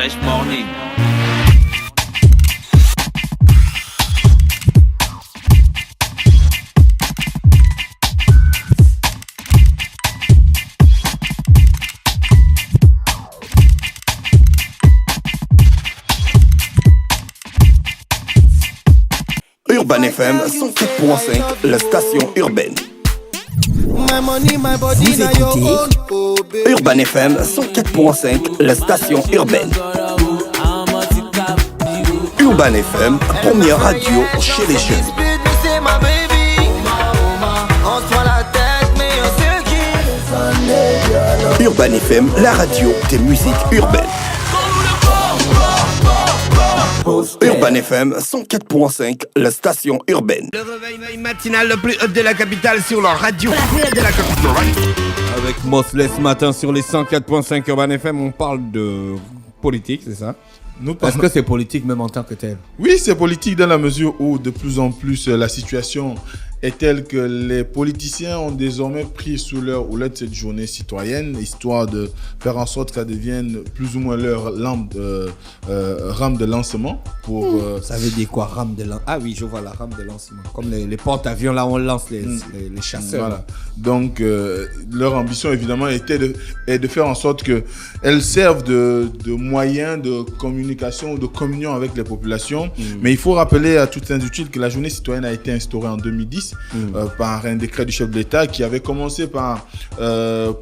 Fresh Morning. Urban FM 104.5, la station urbaine. Vous écoutez Urban FM 104.5, la station urbaine. Urban FM, première radio chez les jeunes. Urban FM, la radio des musiques urbaines. Urban FM 104.5, la station urbaine. Le réveil matinal le plus hot de la capitale sur la radio. De la capitale. Avec Mosley ce matin sur les 104.5 Urban FM, on parle de politique, c'est ça? Est-ce que c'est politique même en tant que tel? Oui, c'est politique dans la mesure où de plus en plus la situation est telle que les politiciens ont désormais pris sous leur houlette cette journée citoyenne, histoire de faire en sorte que ça devienne plus ou moins leur rame de lancement. Ça veut dire quoi, rame de lancement? Ah oui, je vois la rame de lancement. Comme les porte-avions, là on lance les chasseurs. Voilà. Donc, leur ambition, évidemment, est de faire en sorte qu'elles servent de moyens de communication, de communion avec les populations. Mais il faut rappeler à toutes utile que la journée citoyenne a été instaurée en 2010 par un décret du chef de l'État qui avait commencé par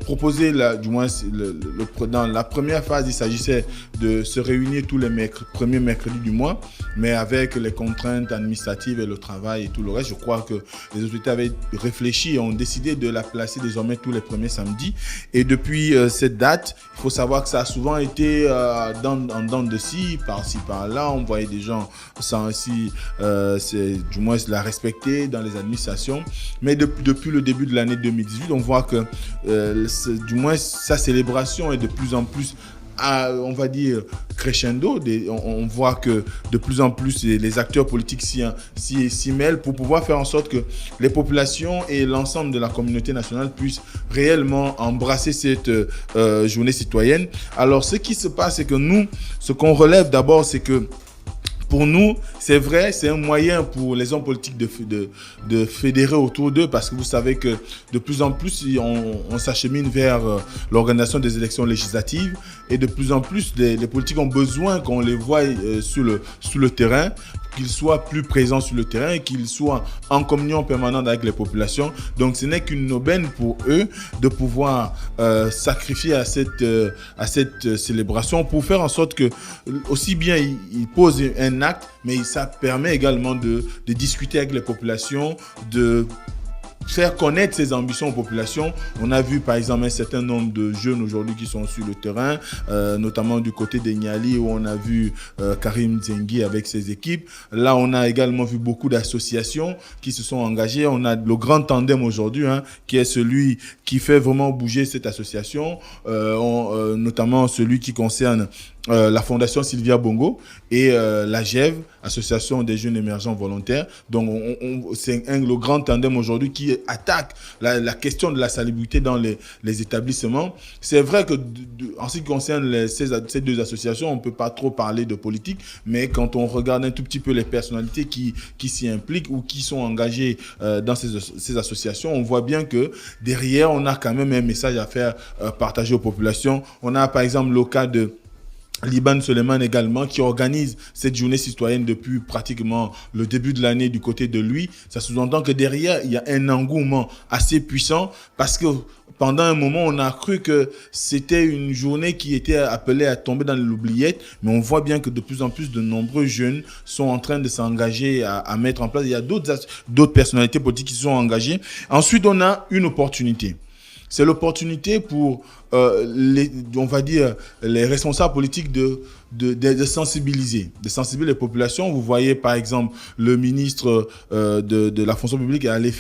proposer, dans la première phase, il s'agissait de se réunir tous les premiers mercredis du mois, mais avec les contraintes administratives et le travail et tout le reste, je crois que les autorités avaient réfléchi et ont décidé de la placer désormais tous les premiers samedis. Et depuis cette date, il faut savoir que ça a souvent été en dents de scie, par-ci, par-là. On voyait des gens sans aussi, du moins, la respecter dans les administrations. Mais depuis le début de l'année 2018, on voit que, du moins, sa célébration est de plus en plus, on va dire, crescendo. On voit que de plus en plus les acteurs politiques s'y mêlent pour pouvoir faire en sorte que les populations et l'ensemble de la communauté nationale puissent réellement embrasser cette journée citoyenne. Alors, ce qui se passe, c'est que nous, ce qu'on relève d'abord, c'est que pour nous, c'est vrai, c'est un moyen pour les hommes politiques de fédérer autour d'eux, parce que vous savez que de plus en plus, on s'achemine vers l'organisation des élections législatives, et de plus en plus, les politiques ont besoin qu'on les voie sur le terrain, qu'ils soient plus présents sur le terrain et qu'ils soient en communion permanente avec les populations. Donc, ce n'est qu'une aubaine pour eux de pouvoir sacrifier à cette célébration pour faire en sorte que, aussi bien ils posent un acte, mais ça permet également de discuter avec les populations, de faire connaître ses ambitions aux populations. On a vu par exemple un certain nombre de jeunes aujourd'hui qui sont sur le terrain, notamment du côté de Niali, où on a vu Karim Zengi avec ses équipes. Là, on a également vu beaucoup d'associations qui se sont engagées. On a le grand tandem aujourd'hui, qui est celui qui fait vraiment bouger cette association, notamment celui qui concerne la Fondation Sylvia Bongo et la GEV, Association des jeunes émergents volontaires. Donc, c'est le grand tandem aujourd'hui qui attaque la question de la salubrité dans les établissements. C'est vrai que en ce qui concerne ces deux associations, on ne peut pas trop parler de politique, mais quand on regarde un tout petit peu les personnalités qui s'y impliquent ou qui sont engagées dans ces associations, on voit bien que derrière, on a quand même un message à faire partager aux populations. On a par exemple le cas de Liban Suleiman également, qui organise cette journée citoyenne depuis pratiquement le début de l'année du côté de lui. Ça sous-entend que derrière, il y a un engouement assez puissant, parce que pendant un moment, on a cru que c'était une journée qui était appelée à tomber dans l'oubliette, mais on voit bien que de plus en plus de nombreux jeunes sont en train de s'engager à mettre en place. Il y a d'autres personnalités politiques qui sont engagées. Ensuite, on a une opportunité. C'est l'opportunité pour on va dire, les responsables politiques de sensibiliser les populations. Vous voyez par exemple le ministre de la fonction publique est allé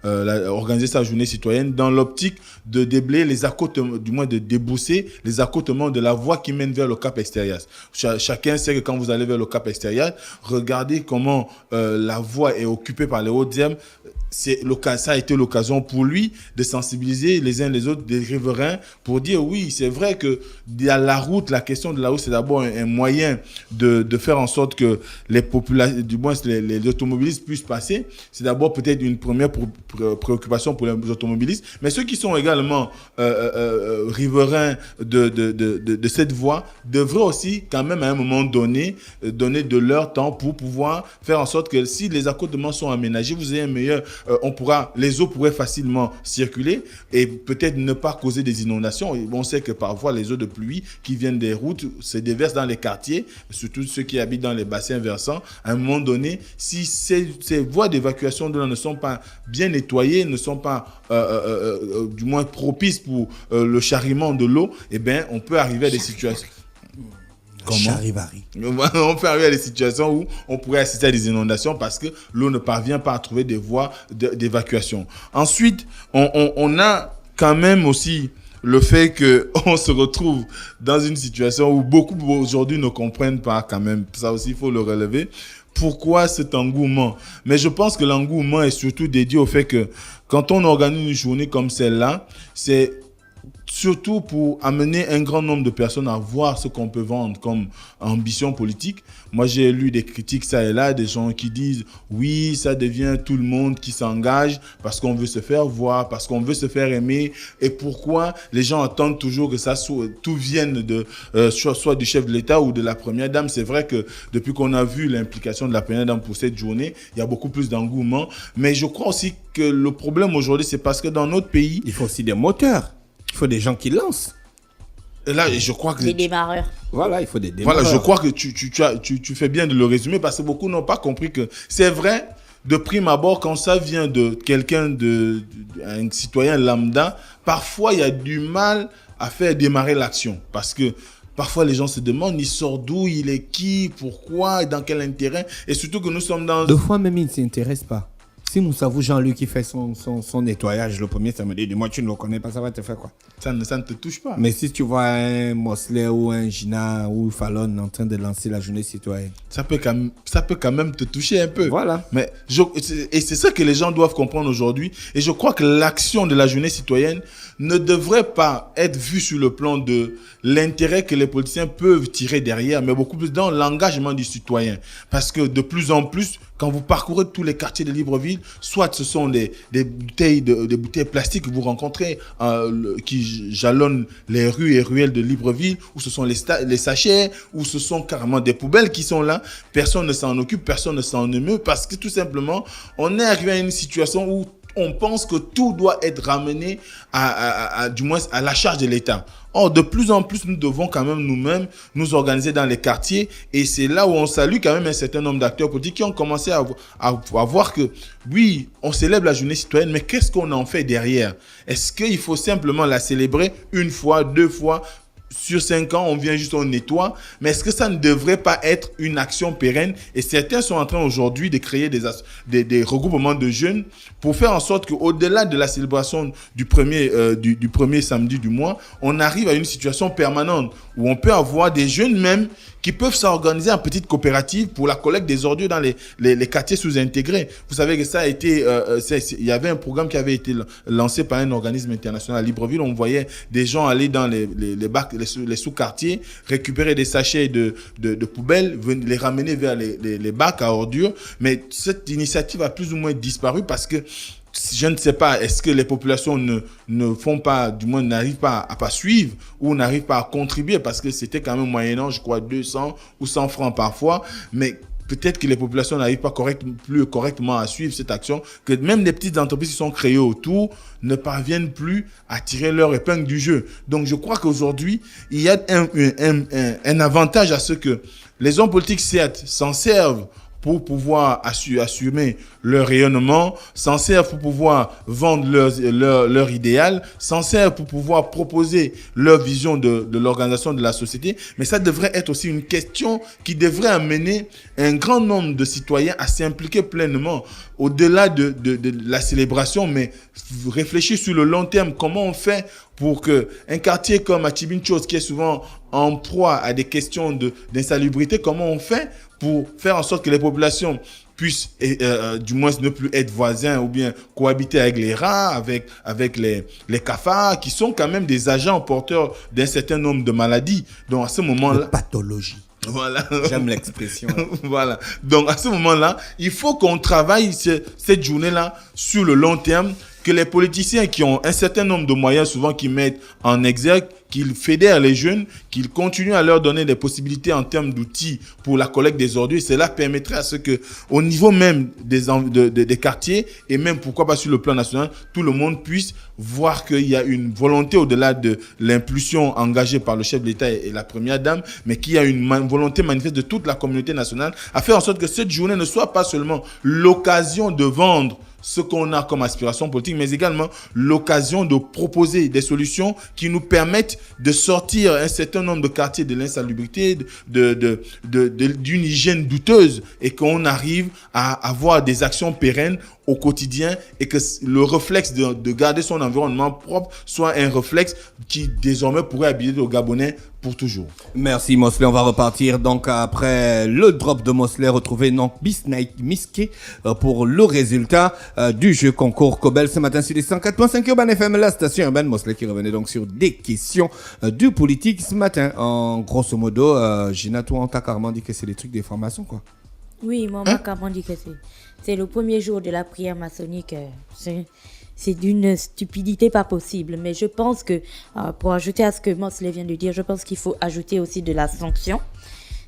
organiser sa journée citoyenne dans l'optique de déblayer les accotements, du moins de débousser les accotements de la voie qui mène vers le Cap Extérieur. Chacun sait que quand vous allez vers le Cap Extérieur, regardez comment la voie est occupée par les Hauts-de-Seine. Ça a été l'occasion pour lui de sensibiliser les uns les autres des riverains pour dire oui, c'est vrai que la route, la question de la route, c'est d'abord un moyen de faire en sorte que les populations, du moins les automobilistes puissent passer. C'est d'abord peut-être une première préoccupation pour les automobilistes, mais ceux qui sont également riverains de cette voie devraient aussi quand même à un moment donné donner de leur temps pour pouvoir faire en sorte que si les accotements sont aménagés, vous avez un meilleur, les eaux pourraient facilement circuler et peut-être ne pas causer des inondations. Et on sait que parfois les eaux de pluie qui viennent des routes se déversent dans les quartiers, surtout ceux qui habitent dans les bassins versants. À un moment donné, si ces voies d'évacuation ne sont pas bien nettoyées, ne sont pas du moins propices pour le charriement de l'eau, eh bien, on peut arriver à des situations. Charivari. On peut arriver à des situations où on pourrait assister à des inondations parce que l'eau ne parvient pas à trouver des voies d'évacuation. Ensuite, on a quand même aussi le fait qu'on se retrouve dans une situation où beaucoup aujourd'hui ne comprennent pas quand même. Ça aussi, il faut le relever. Pourquoi cet engouement? Mais je pense que l'engouement est surtout dédié au fait que quand on organise une journée comme celle-là, c'est surtout pour amener un grand nombre de personnes à voir ce qu'on peut vendre comme ambition politique. Moi, j'ai lu des critiques ça et là, des gens qui disent oui, ça devient tout le monde qui s'engage parce qu'on veut se faire voir, parce qu'on veut se faire aimer. Et pourquoi les gens attendent toujours que tout vienne soit du chef de l'État ou de la première dame? C'est vrai que depuis qu'on a vu l'implication de la première dame pour cette journée, il y a beaucoup plus d'engouement. Mais je crois aussi que le problème aujourd'hui, c'est parce que dans notre pays, il faut aussi des moteurs. Il faut des gens qui lancent. Et là, je crois que... Des démarreurs. Voilà, il faut des démarreurs. Voilà, je crois que tu fais bien de le résumer parce que beaucoup n'ont pas compris que c'est vrai, de prime abord, quand ça vient de quelqu'un, un citoyen lambda, parfois il y a du mal à faire démarrer l'action parce que parfois les gens se demandent, il sort d'où, il est qui, pourquoi, dans quel intérêt, et surtout que nous sommes dans... Deux fois même, il ne s'intéresse pas. Si Moussavou Jean-Luc qui fait son nettoyage le premier samedi du mois, tu ne le connais pas, ça va te faire quoi? Ça ne te touche pas. Mais si tu vois un Mosley ou un Gina ou Fallon en train de lancer la journée citoyenne, ça peut quand même te toucher un peu. Voilà. Mais et c'est ça que les gens doivent comprendre aujourd'hui. Et je crois que l'action de la journée citoyenne ne devrait pas être vue sur le plan de l'intérêt que les politiciens peuvent tirer derrière, mais beaucoup plus dans l'engagement du citoyen. Parce que de plus en plus, quand vous parcourez tous les quartiers de Libreville, soit ce sont des bouteilles des bouteilles plastiques que vous rencontrez qui jalonnent les rues et ruelles de Libreville, ou ce sont les sachets, ou ce sont carrément des poubelles qui sont là. Personne ne s'en occupe, personne ne s'en émeut, parce que tout simplement, on est arrivé à une situation où on pense que tout doit être ramené du moins à la charge de l'État. Or, de plus en plus, nous devons quand même nous-mêmes nous organiser dans les quartiers. Et c'est là où on salue quand même un certain nombre d'acteurs politiques qui ont commencé à voir que, oui, on célèbre la journée citoyenne, mais qu'est-ce qu'on en fait derrière? Est-ce qu'il faut simplement la célébrer une fois, 2 fois? Sur 5 ans, on vient juste, on nettoie. Mais est-ce que ça ne devrait pas être une action pérenne? Et certains sont en train aujourd'hui de créer des regroupements de jeunes pour faire en sorte qu'au-delà de la célébration du premier samedi du mois, on arrive à une situation permanente où on peut avoir des jeunes même qui peuvent s'organiser en petites coopératives pour la collecte des ordures dans les quartiers sous-intégrés. Vous savez que ça a été... il y avait un programme qui avait été lancé par un organisme international à Libreville. On voyait des gens aller dans les sous-quartiers, récupérer des sachets de poubelles, les ramener vers les bacs à ordures. Mais cette initiative a plus ou moins disparu parce que je ne sais pas, est-ce que les populations ne font pas, du moins n'arrivent pas à suivre ou n'arrivent pas à contribuer parce que c'était quand même moyennant, je crois, 200 ou 100 francs parfois. Mais peut-être que les populations n'arrivent pas plus correctement à suivre cette action, que même les petites entreprises qui sont créées autour ne parviennent plus à tirer leur épingle du jeu. Donc je crois qu'aujourd'hui, il y a un avantage à ce que les hommes politiques, certes, s'en servent pour pouvoir assumer leur rayonnement, s'en servent pour pouvoir vendre leur idéal, s'en servent pour pouvoir proposer leur vision de l'organisation de la société. Mais ça devrait être aussi une question qui devrait amener un grand nombre de citoyens à s'impliquer pleinement au-delà de la célébration, mais réfléchir sur le long terme. Comment on fait pour qu'un quartier comme Achibinchos, qui est souvent en proie à des questions d'insalubrité, comment on fait pour faire en sorte que les populations puissent du moins ne plus être voisins ou bien cohabiter avec les rats, avec les cafards, qui sont quand même des agents porteurs d'un certain nombre de maladies. Donc à ce moment-là... Pathologie. Voilà. J'aime l'expression. Voilà. Donc à ce moment-là, il faut qu'on travaille cette journée-là sur le long terme, que les politiciens qui ont un certain nombre de moyens, souvent qui mettent en exergue, qu'ils fédèrent les jeunes, qu'ils continuent à leur donner des possibilités en termes d'outils pour la collecte des ordures. Cela permettrait à ce que, au niveau même des quartiers, et même pourquoi pas sur le plan national, tout le monde puisse voir qu'il y a une volonté au-delà de l'impulsion engagée par le chef de l'État et la première dame, mais qu'il y a une volonté manifeste de toute la communauté nationale à faire en sorte que cette journée ne soit pas seulement l'occasion de vendre ce qu'on a comme aspiration politique, mais également l'occasion de proposer des solutions qui nous permettent de sortir un certain nombre de quartiers de l'insalubrité, d'une hygiène douteuse, et qu'on arrive à avoir des actions pérennes au quotidien, et que le réflexe de garder son environnement propre soit un réflexe qui désormais pourrait habiter le Gabonais pour toujours. Merci Mosley, on va repartir donc après le drop de Mosley, retrouver donc Bisnaïk Miske pour le résultat du jeu concours Cobel ce matin sur les 104.5 Urban FM, la station urbaine. Mosley qui revenait donc sur des questions du politique ce matin. En grosso modo, Gina, toi on t'a carrément dit que c'est des trucs des formations quoi. Oui, moi on m'a carrément dit que c'est le premier jour de la prière maçonnique. C'est d'une stupidité pas possible. Mais je pense que, pour ajouter à ce que Mosley vient de dire, je pense qu'il faut ajouter aussi de la sanction.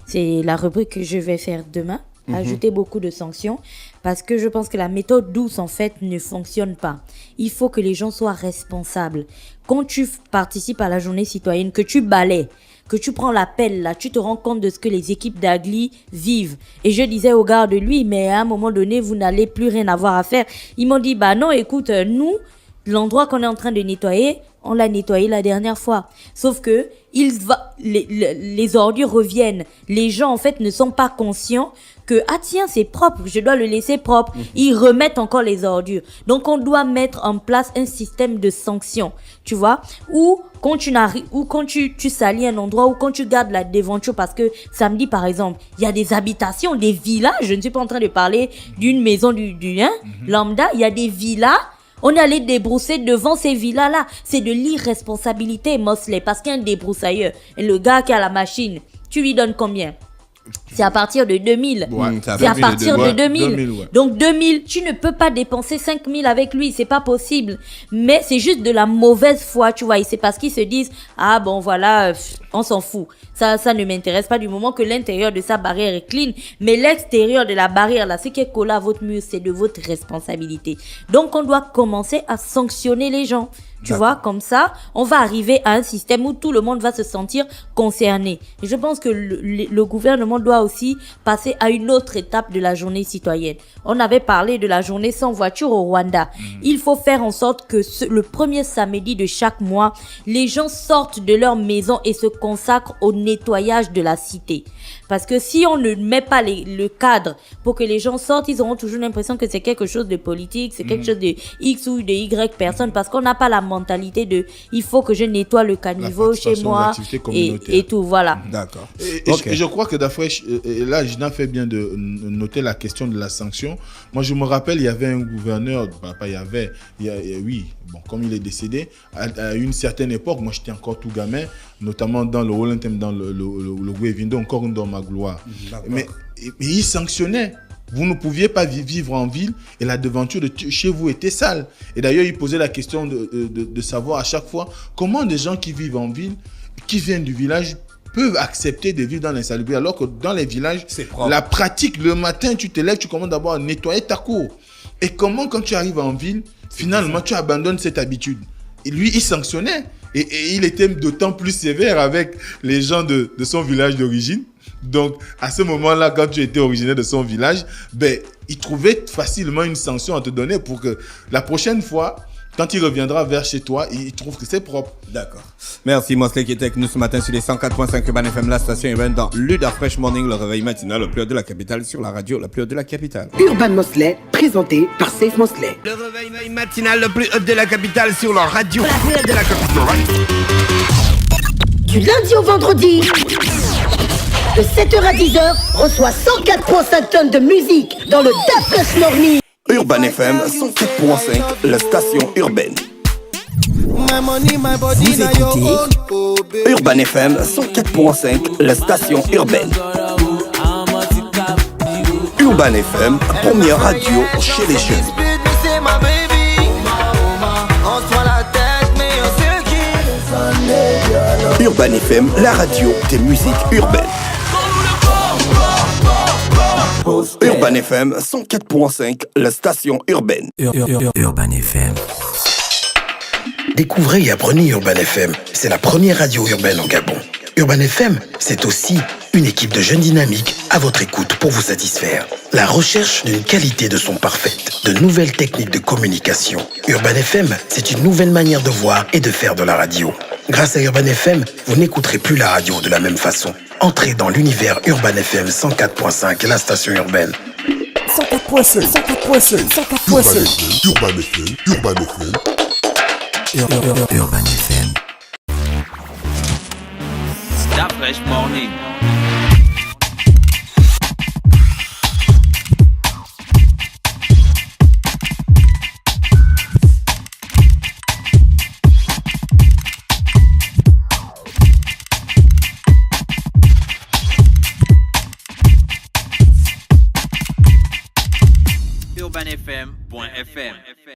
C'est la rubrique que je vais faire demain. Ajouter beaucoup de sanctions. Parce que je pense que la méthode douce, en fait, ne fonctionne pas. Il faut que les gens soient responsables. Quand tu participes à la journée citoyenne, que tu balaies, que tu prends la pelle, là, tu te rends compte de ce que les équipes d'Agli vivent. Et je disais au gars de lui, mais à un moment donné, vous n'allez plus rien avoir à faire. Ils m'ont dit, bah non, écoute, nous, l'endroit qu'on est en train de nettoyer, on l'a nettoyé la dernière fois. Sauf que les ordures reviennent. Les gens, en fait, ne sont pas conscients que, ah tiens, c'est propre, je dois le laisser propre. Ils remettent encore les ordures. Donc, on doit mettre en place un système de sanctions, tu vois, ou quand tu salis un endroit, ou quand tu gardes la déventure, parce que samedi, par exemple, il y a des habitations, des villas, je ne suis pas en train de parler d'une maison lambda, il y a des villas. On est allé débrousser devant ces villas-là. C'est de l'irresponsabilité, Mosley, parce qu'il y a un débroussailleur. Et le gars qui a la machine, tu lui donnes combien ? C'est à partir de 2000. Ouais, c'est à partir de 2000. 2000 ouais. Donc 2000, tu ne peux pas dépenser 5000 avec lui, c'est pas possible. Mais c'est juste de la mauvaise foi, tu vois. Et c'est parce qu'ils se disent, ah bon voilà, on s'en fout. Ça ne m'intéresse pas du moment que l'intérieur de sa barrière est clean. Mais l'extérieur de la barrière, là, ce qui est collé à votre mur, c'est de votre responsabilité. Donc on doit commencer à sanctionner les gens. Tu vois, comme ça, on va arriver à un système où tout le monde va se sentir concerné. Et je pense que le gouvernement doit aussi passer à une autre étape de la journée citoyenne. On avait parlé de la journée sans voiture au Rwanda. Il faut faire en sorte que le premier samedi de chaque mois, les gens sortent de leur maison et se consacrent au nettoyage de la cité. Parce que si on ne met pas le cadre pour que les gens sortent, ils auront toujours l'impression que c'est quelque chose de politique, c'est quelque chose de X ou de Y personne, parce qu'on n'a pas la mentalité de il faut que je nettoie le caniveau chez moi et tout, voilà. D'accord. Et je crois que Dafresh, là, Gina fait bien de noter la question de la sanction. Moi, je me rappelle, il y avait un gouverneur, oui, bon, comme il est décédé, à une certaine époque, moi j'étais encore tout gamin, notamment dans le Hollandem, dans le Guevindo, encore dans ma gloire. Mais il sanctionnait. Vous ne pouviez pas vivre en ville et la devanture de chez vous était sale. Et d'ailleurs, il posait la question de savoir à chaque fois comment des gens qui vivent en ville, qui viennent du village, peuvent accepter de vivre dans l'insalubrité, alors que dans les villages, la pratique, le matin, tu te lèves, tu commences d'abord à nettoyer ta cour. Et comment, quand tu arrives en ville, finalement, tu abandonnes cette habitude. Et lui, il sanctionnait. Et il était d'autant plus sévère avec les gens de son village d'origine. Donc, à ce moment-là, quand tu étais originaire de son village, il trouvait facilement une sanction à te donner pour que la prochaine fois, quand il reviendra vers chez toi, il trouve que c'est propre. D'accord. Merci Mosley qui était avec nous ce matin sur les 104.5 Urban FM, la station urbaine dans Luda Fresh Morning, le réveil matinal le plus haut de la capitale sur la radio, la plus haute de la capitale. Urban Mosley, présenté par Safe Mosley. Le réveil matinal le plus haut de la capitale sur la radio, la plus haute de la capitale. Du lundi au vendredi, de 7h à 10h, reçoit 104,5 tonnes de musique dans le Da Fresh Morning. Urban FM 104.5, la station urbaine. Vous écoutez Urban FM 104.5, la station urbaine. Urban FM, première radio chez les jeunes. Urban FM, la radio des musiques urbaines. Urban FM 104.5, la station urbaine. Urban FM. Découvrez et apprenez Urban FM. C'est la première radio urbaine en Gabon. Urban FM, c'est aussi une équipe de jeunes dynamiques à votre écoute pour vous satisfaire. La recherche d'une qualité de son parfaite, de nouvelles techniques de communication. Urban FM, c'est une nouvelle manière de voir et de faire de la radio. Grâce à Urban FM, vous n'écouterez plus la radio de la même façon. Entrez dans l'univers Urban FM 104.5, la station urbaine. 104.5, 104.5, 104.5. Urban FM, Urban FM. Urban FM. Da Fresh Morning. UrbanFM.fm